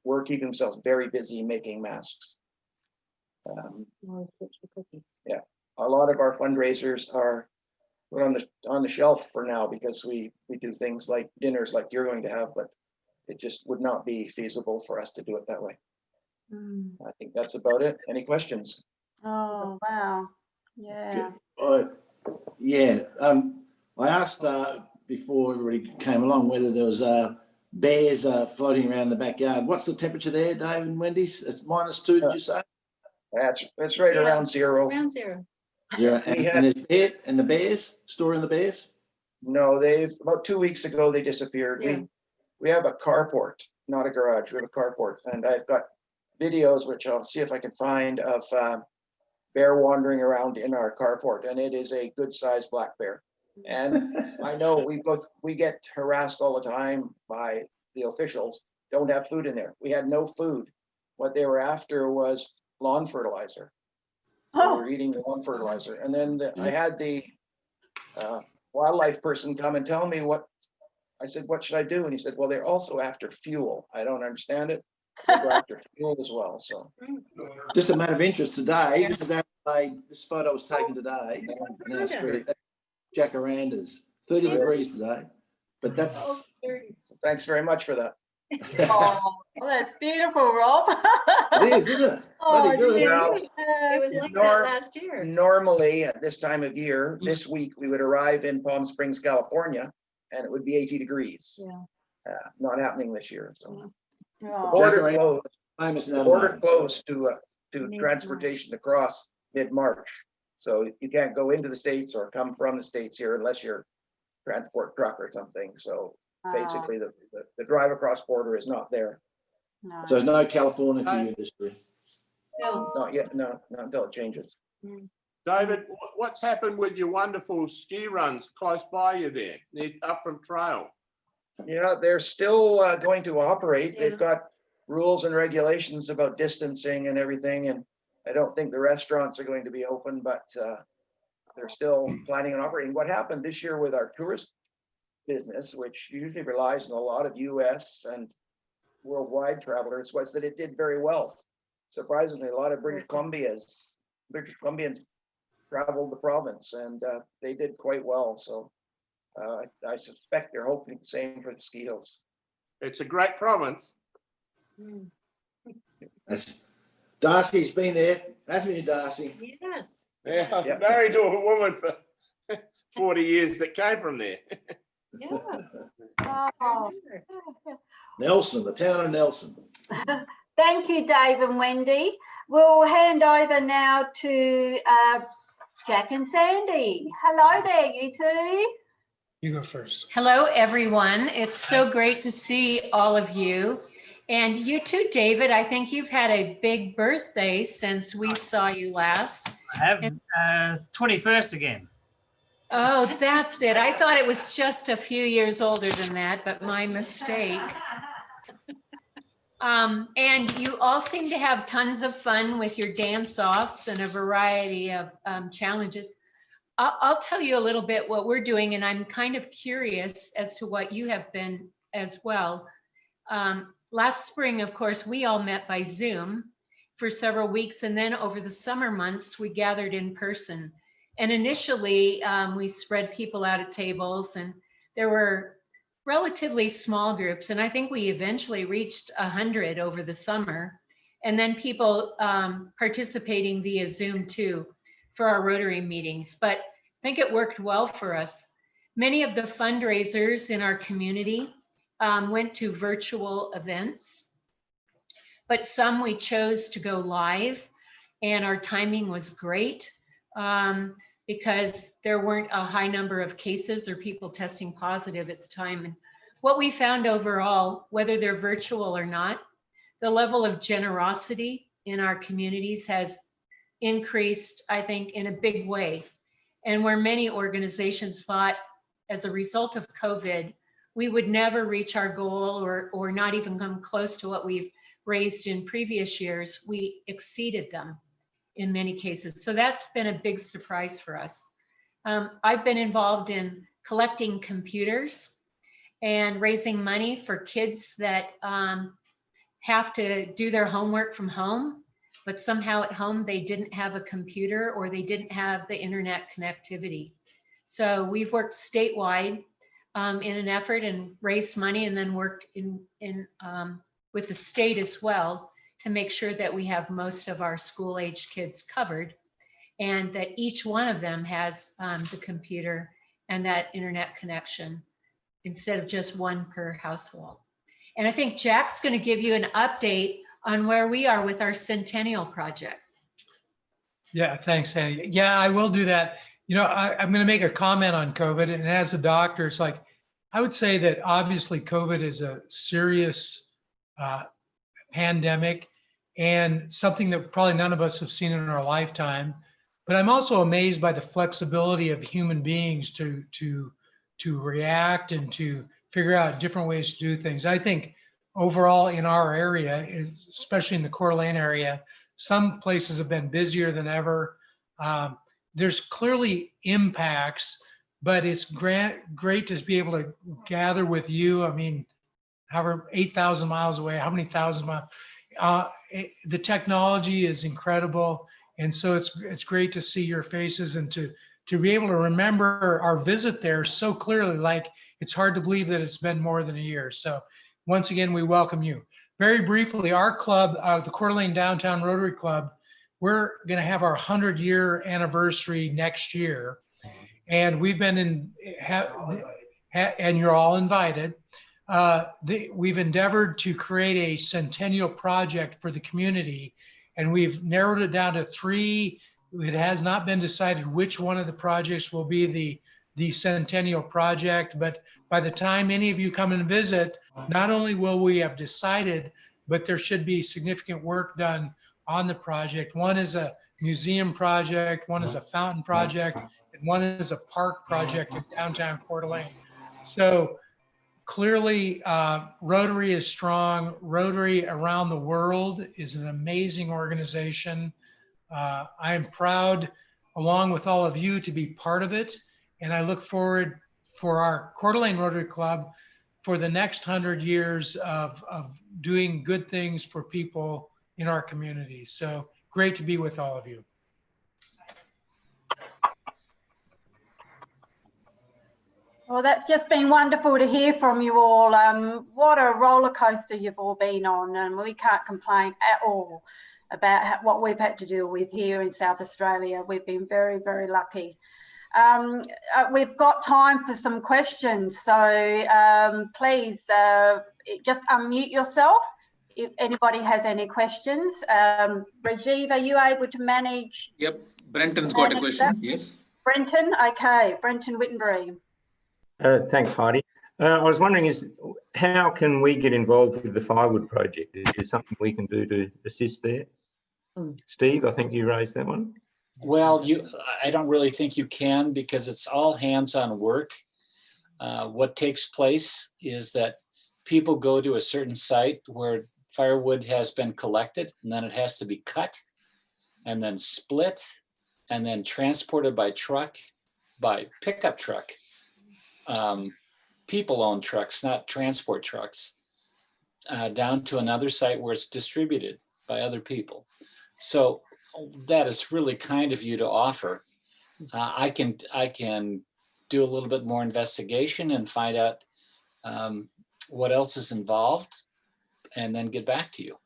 we're keeping themselves very busy making masks. Yeah, a lot of our fundraisers are put on the shelf for now because we do things like dinners like you're going to have, but it just would not be feasible for us to do it that way. I think that's about it. Any questions? Oh, wow. Yeah. Yeah, I asked before everybody came along whether there was bears floating around the backyard. What's the temperature there, Dave and Wendy? It's -2, did you say? That's right around zero. Around zero. Zero. And the bears, storing the bears? No, about 2 weeks ago, they disappeared. Yeah. We have a carport, not a garage, we have a carport, and I've got videos, which I'll see if I can find, of bear wandering around in our carport, and it is a good sized black bear. And I know we get harassed all the time by the officials, don't have food in there. We had no food. What they were after was lawn fertilizer. So we were eating the lawn fertilizer. And then I had the wildlife person come and tell me I said, what should I do? And he said, well, they're also after fuel. I don't understand it. They're after fuel as well, so. Just a matter of interest today, this is Adelaide, this photo was taken today in our street. Jacarandas, 30 degrees today, but that's. Thanks very much for that. Oh, that's beautiful, Rob. It is, isn't it? Bloody good. Well, It was like that last year. Normally at this time of year, this week, we would arrive in Palm Springs, California, and it would be 80 degrees. Yeah. Not happening this year, so. Oh. The border closed to transportation across mid-March. So you can't go into the States or come from the States here unless you're transport truck or something. So basically the drive across border is not there. No. So there's no California for you this year. No. Not yet, no, not until it changes. David, what's happened with your wonderful ski runs close by you there, up from trail? Yeah, they're still going to operate. They've got rules and regulations about distancing and everything, and I don't think the restaurants are going to be open, but they're still planning on operating. What happened this year with our tourist business, which usually relies on a lot of US and worldwide travelers, was that it did very well. Surprisingly, a lot of British Columbians traveled the province, and they did quite well. So I suspect they're hoping the same for the ski hills. It's a great province. Darcy's been there, hasn't you, Darcy? Yes. Yeah, I was married to a woman for 40 years that came from there. Yeah. Oh. Nelson, the town of Nelson. Thank you, Dave and Wendy. We'll hand over now to Jack and Sandy. Hello there, you two. You go first. Hello, everyone. It's so great to see all of you. And you too, David. I think you've had a big birthday since we saw you last. I have 21st again. Oh, that's it. I thought it was just a few years older than that, but my mistake. And you all seem to have tons of fun with your dance-offs and a variety of challenges. I'll tell you a little bit what we're doing, and I'm kind of curious as to what you have been as well. Last spring, of course, we all met by Zoom for several weeks, and then over the summer months, we gathered in person. And initially, we spread people out at tables, and there were relatively small groups, and I think we eventually reached 100 over the summer. and then people participating via Zoom too for our Rotary meetings. But I think it worked well for us. Many of the fundraisers in our community went to virtual events, but some we chose to go live, and our timing was great because there weren't a high number of cases or people testing positive at the time. And what we found overall, whether they're virtual or not, the level of generosity in our communities has increased, I think, in a big way. And where many organizations thought as a result of COVID, we would never reach our goal or not even come close to what we've raised in previous years, we exceeded them in many cases. So that's been a big surprise for us. I've been involved in collecting computers and raising money for kids that have to do their homework from home, but somehow at home they didn't have a computer or they didn't have the internet connectivity. So we've worked statewide in an effort and raised money, and then worked with the state as well to make sure that we have most of our school-aged kids covered, and that each one of them has the computer and that internet connection instead of just one per household. And I think Jack's going to give you an update on where we are with our Centennial Project. Yeah, thanks, Sandy. Yeah, I will do that. You know, I'm going to make a comment on COVID, and as a doctor, it's like, I would say that obviously COVID is a serious pandemic and something that probably none of us have seen in our lifetime. But I'm also amazed by the flexibility of human beings to react and to figure out different ways to do things. I think overall in our area, especially in the Coeur d'Alene area, some places have been busier than ever. There's clearly impacts, but it's great to be able to gather with you. I mean, however, 8,000 miles away, how many thousand miles? The technology is incredible. And so it's great to see your faces and to be able to remember our visit there so clearly. Like, it's hard to believe that it's been more than a year. So once again, we welcome you. Very briefly, our club, the Coeur d'Alene Downtown Rotary Club, we're going to have our 100-year anniversary next year. And we've been in, and you're all invited. We've endeavored to create a Centennial Project for the community, and we've narrowed it down to 3. It has not been decided which one of the projects will be the Centennial Project, but by the time any of you come and visit, not only will we have decided, but there should be significant work done on the project. One is a museum project, one is a fountain project, and one is a park project in downtown Coeur d'Alene. So clearly, Rotary is strong. Rotary around the world is an amazing organization. I am proud, along with all of you, to be part of it. And I look forward for our Coeur d'Alene Rotary Club for the next 100 years of doing good things for people in our community. So great to be with all of you. Well, that's just been wonderful to hear from you all. What a roller coaster you've all been on, and we can't complain at all about what we've had to deal with here in South Australia. We've been very, very lucky. We've got time for some questions, so please just unmute yourself if anybody has any questions. Rajiv, are you able to manage? Yep, Brenton's got a question, yes. Brenton, okay, Brenton Wittenbury. Thanks, Heidi. I was wondering, how can we get involved with the Firewood Project? Is there something we can do to assist there? Steve, I think you raised that one. Well, I don't really think you can, because it's all hands-on work. What takes place is that people go to a certain site where firewood has been collected, and then it has to be cut and then split and then transported by truck, by pickup truck. People own trucks, not transport trucks, down to another site where it's distributed by other people. So that is really kind of you to offer. I can do a little bit more investigation and find out what else is involved, and then get back to you.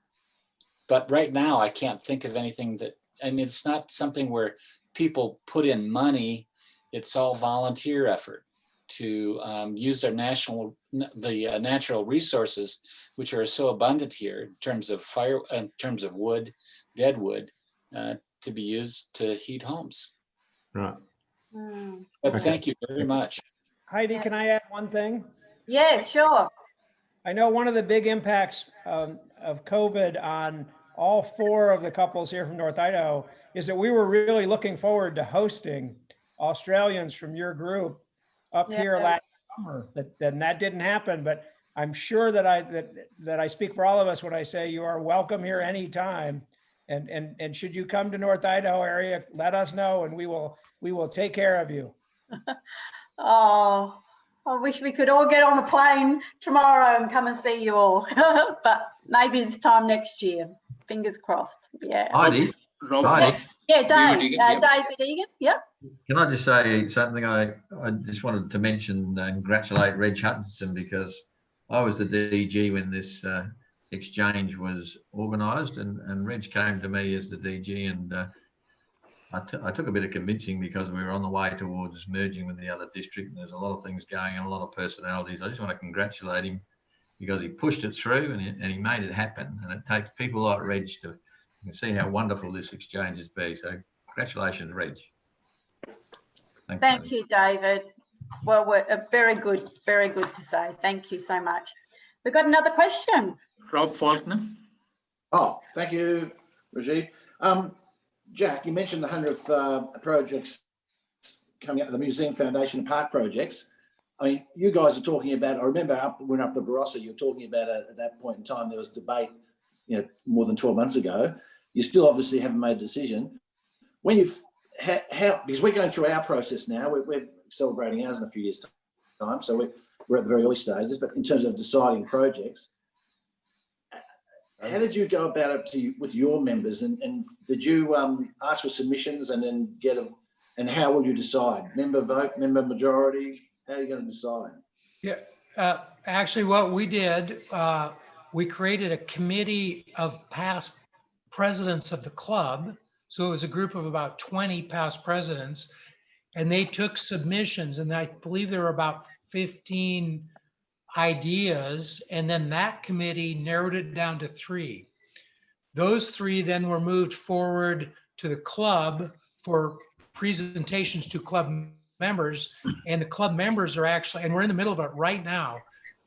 But right now, I can't think of anything that, I mean, it's not something where people put in money. It's all volunteer effort to use their natural resources, which are so abundant here in terms of fire, in terms of wood, dead wood, to be used to heat homes. Right. But Okay. thank you very much. Heidi, can I add one thing? Yes, sure. I know one of the big impacts of COVID on all 4 of the couples here from North Idaho is that we were really looking forward to hosting Australians from your group up here last summer. That didn't happen, but I'm sure that I speak for all of us when I say you are welcome here anytime. And should you come to North Idaho area, let us know and we will take care of you. Oh, I wish we could all get on a plane tomorrow and come and see you all, but maybe it's time next year. Fingers crossed. Yeah. Heidi. Yeah, Dave. David Egan, yep. David Egan. Yep. Can I just say something? I just wanted to mention and congratulate Reg Hutchinson, because I was the DG when this exchange was organised, and Reg came to me as the DG, and I took a bit of convincing because we were on the way towards merging with the other district, and there's a lot of things going and a lot of personalities. I just want to congratulate him because he pushed it through and he made it happen. And it takes people like Reg to see how wonderful this exchange has been. So congratulations, Reg. Thank you, David. Well, we're very good to say. Thank you so much. We've got another question. Rob Faulkner. Oh, thank you, Rajiv. Jack, you mentioned the 100th projects coming up, the Museum Foundation and Park projects. I mean, you guys are talking about, I remember when up the Barossa, you were talking about at that point in time, there was debate, you know, more than 12 months ago. You still obviously haven't made a decision. When you've, because we're going through our process now, we're celebrating ours in a few years' time, so we're at the very early stages, but in terms of deciding projects, how did you go about it with your members, and did you ask for submissions and then get them, and how will you decide? Member vote, member majority? How are you going to decide? Yeah, actually what we did, we created a committee of past presidents of the club. So it was a group of about 20 past presidents, and they took submissions, and I believe there were about 15 ideas, and then that committee narrowed it down to 3. Those 3 then were moved forward to the club for presentations to club members, and the club members are actually, and we're in the middle of it right now,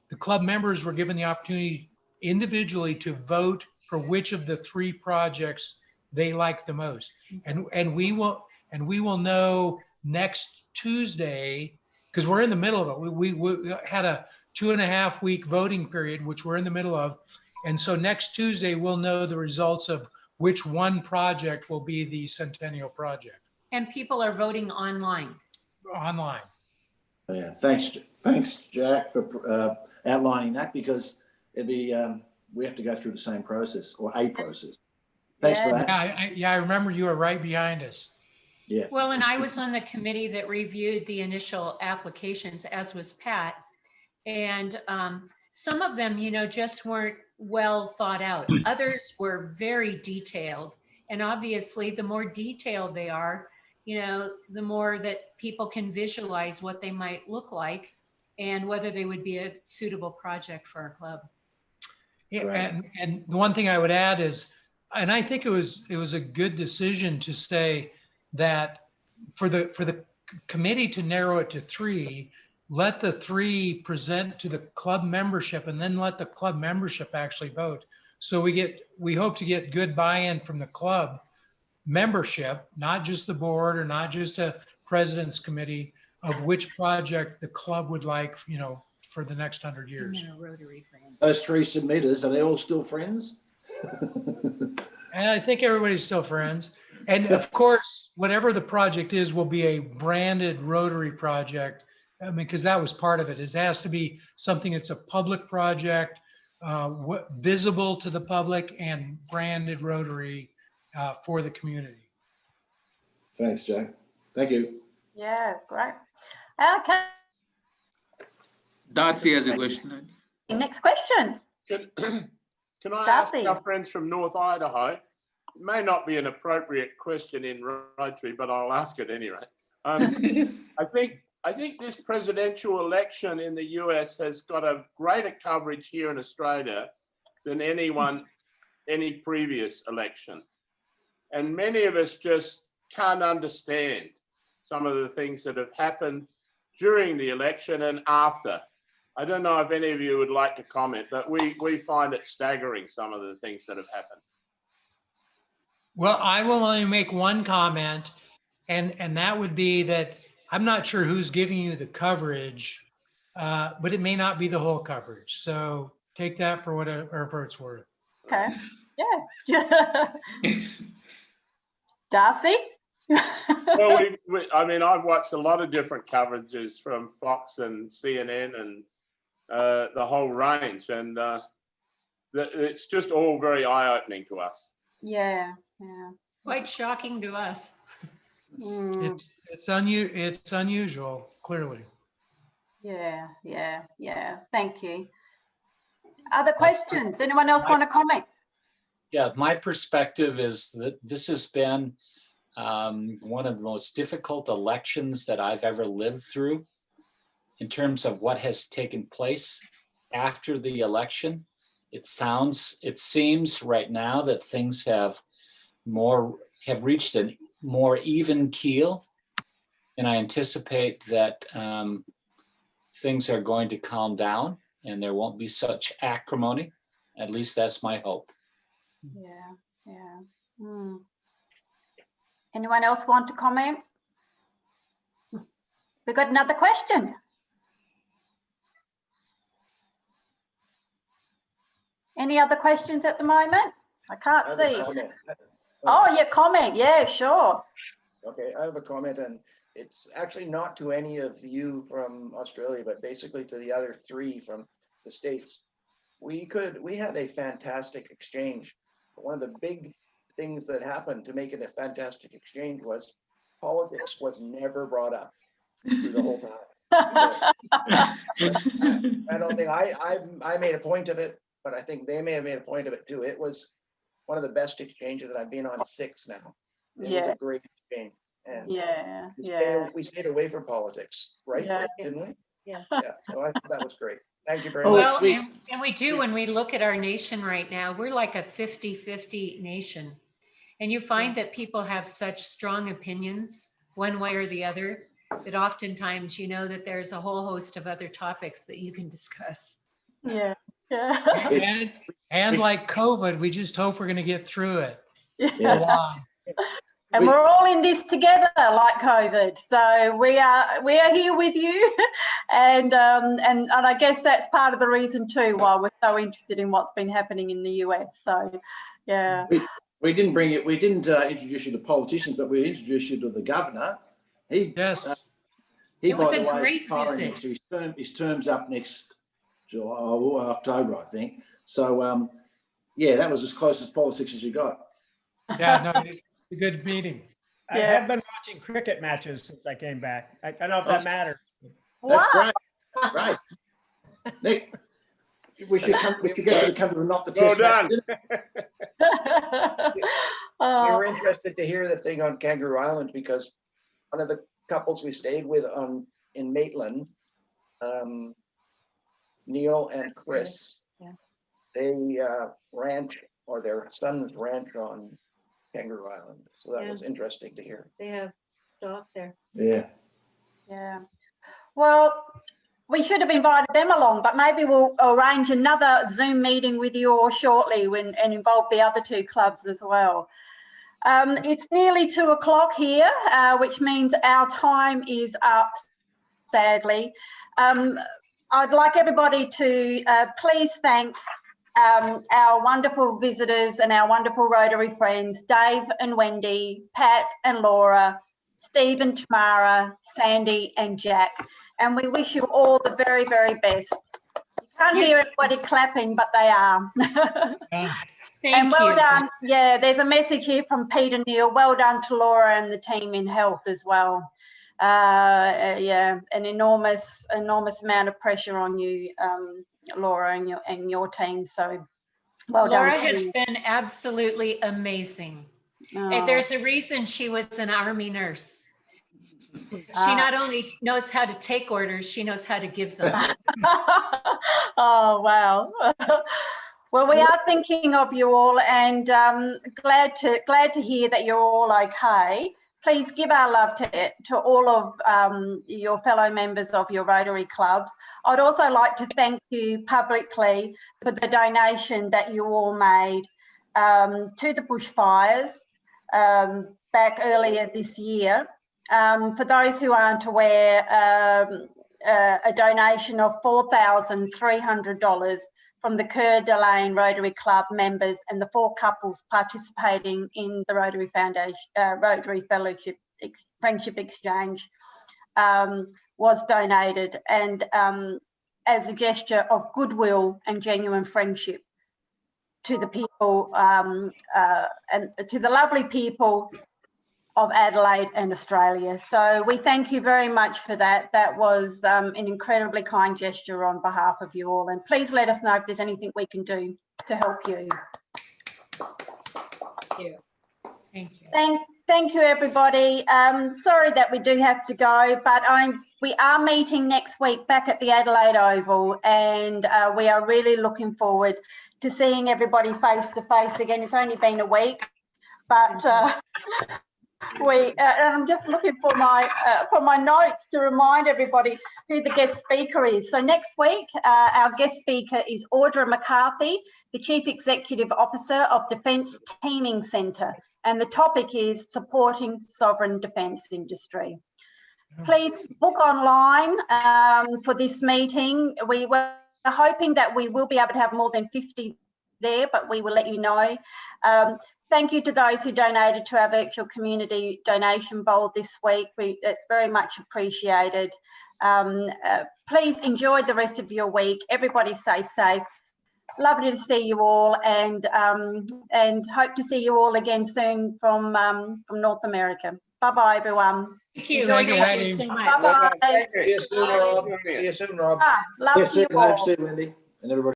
the club members were given the opportunity individually to vote for which of the 3 projects they like the most. And we will know next Tuesday, because we're in the middle of it. We had a 2.5-week voting period, which we're in the middle of. And so next Tuesday, we'll know the results of which one project will be the Centennial Project. And people are voting online. Online. Yeah, thanks, Jack, for outlining that, because it'd be we have to go through the same process, or a process. Thanks for that. I remember you were right behind us. Yeah. Well, and I was on the committee that reviewed the initial applications, as was Pat. And some of them, you know, just weren't well thought out. Others were very detailed. And obviously, the more detailed they are, you know, the more that people can visualize what they might look like and whether they would be a suitable project for our club. Yeah, right. And the one thing I would add is, and I think it was a good decision to say that for the committee to narrow it to 3, let the 3 present to the club membership, and then let the club membership actually vote. So we hope to get good buy-in from the club membership, not just the board or not just a president's committee, of which project the club would like, you know, for the next 100 years. Rotary Friendship. Those 3 submitters, are they all still friends? And I think everybody's still friends. And of course, whatever the project is will be a branded Rotary project. I mean, because that was part of it. It has to be something that's a public project, visible to the public, and branded Rotary for the community. Thanks, Jack. Thank you. Yeah, great. Okay. Darcy has a question. Next question. Can I Darcy. ask our friends from North Idaho? It may not be an appropriate question in Rotary, but I'll ask it anyway. I think this presidential election in the US has got a greater coverage here in Australia than any previous election. And many of us just can't understand some of the things that have happened during the election and after. I don't know if any of you would like to comment, but we find it staggering, some of the things that have happened. Well, I will only make one comment, and that would be that I'm not sure who's giving you the coverage, but it may not be the whole coverage. So take that for whatever it's worth. Okay. Yeah. Darcy? Well, I mean, I've watched a lot of different coverages from Fox and CNN and the whole range, and it's just all very eye-opening to us. Yeah. Quite shocking to us. It's unusual, clearly. Yeah. Thank you. Other questions? Anyone else want to comment? Yeah, my perspective is that this has been one of the most difficult elections that I've ever lived through in terms of what has taken place after the election. It seems right now that things have reached a more even keel, and I anticipate that things are going to calm down and there won't be such acrimony. At least that's my hope. Yeah. Anyone else want to comment? We got another question. Any other questions at the moment? I can't see. Oh, yeah, comment. Yeah, sure. Okay, I have a comment, and it's actually not to any of you from Australia, but basically to the other three from the States. We had a fantastic exchange. One of the big things that happened to make it a fantastic exchange was politics was never brought up through the whole time. I don't think I made a point of it, but I think they may have made a point of it too. It was one of the best exchanges that I've been on 6 now. It was a great exchange. And we stayed away from politics, right? Didn't we? Yeah. So I thought that was great. Thank you very Well, much. and we do, when we look at our nation right now, we're like a 50-50 nation. And you find that people have such strong opinions one way or the other, that oftentimes you know that there's a whole host of other topics that you can discuss. Yeah. And like COVID, we just hope we're going to get through it. Yeah. And we're all in this together, like COVID. So we are here with you, and I guess that's part of the reason too why we're so interested in what's been happening in the US. So, yeah. We didn't bring it. We didn't introduce you to politicians, but we introduced you to the governor. He it was a great visit. His term's up next July or October, I think. So yeah, that was as close as politics as you got. Yeah, no, it's a good meeting. I have been watching cricket matches since I came back. I don't know if that matters. That's great. Right. Nick, we should get you to come to the Not the Test match. We were interested to hear the thing on Kangaroo Island, because one of the couples we stayed with in Maitland, Neil and Chris, they ranch, or their sons ranch on Kangaroo Island. So that was interesting to hear. They have stock there. Yeah. Well, we should have invited them along, but maybe we'll arrange another Zoom meeting with you all shortly and involve the other 2 clubs as well. It's nearly 2 o'clock here, which means our time is up, sadly. I'd like everybody to please thank our wonderful visitors and our wonderful Rotary friends, Dave and Wendy, Pat and Lora, Steve and Tamara, Sandy and Jack. And we wish you all the very, very best. You can't hear everybody clapping, but they are. Thank well you. done. Yeah, there's a message here from Peter Neal. Well done to Laura and the team in health as well. Yeah, an enormous amount of pressure on you, Laura, and your team. So Well Laura done. has been absolutely amazing. Oh. There's a reason she was an Army nurse. She Ah. not only knows how to take orders, she knows how to give them. Oh, wow. Well, we are thinking of you all, and glad to hear that you're all okay. Please give our love to all of your fellow members of your Rotary clubs. I'd also like to thank you publicly for the donation that you all made to the bushfires back earlier this year. For those who aren't aware, a donation of $4,300 from the Coeur Rotary Club members and the 4 couples participating in the Rotary Foundation, Rotary Friendship Exchange was donated, and as a gesture of goodwill and genuine friendship to the people and to the lovely people of Adelaide and Australia. So we thank you very much for that. That was an incredibly kind gesture on behalf of you all. And please let us know if there's anything we can do to help you. Thank you. Thank you, everybody. Sorry that we do have to go, but we are meeting next week back at the Adelaide Oval, and we are really looking forward to seeing everybody face to face again. It's only been a week, but and I'm just looking for my notes to remind everybody who the guest speaker is. So next week, our guest speaker is Audra Mccarthy, the Chief Executive Officer of Defence Teaming Centre, and the topic is supporting sovereign defence industry. Please book online for this meeting. We were hoping that we will be able to have more than 50 there, but we will let you know. Thank you to those who donated to our virtual community donation bowl this week. It's very much appreciated. Please enjoy the rest of your week. Everybody stay safe. Lovely to see you all, and hope to see you all again soon from North America. Bye-bye, everyone. Thank you. Enjoy your Thank you week. so much. Bye-bye. See you soon, Rob. See you soon, Rob. Love Yes, you all. see you, Wendy, and everybody.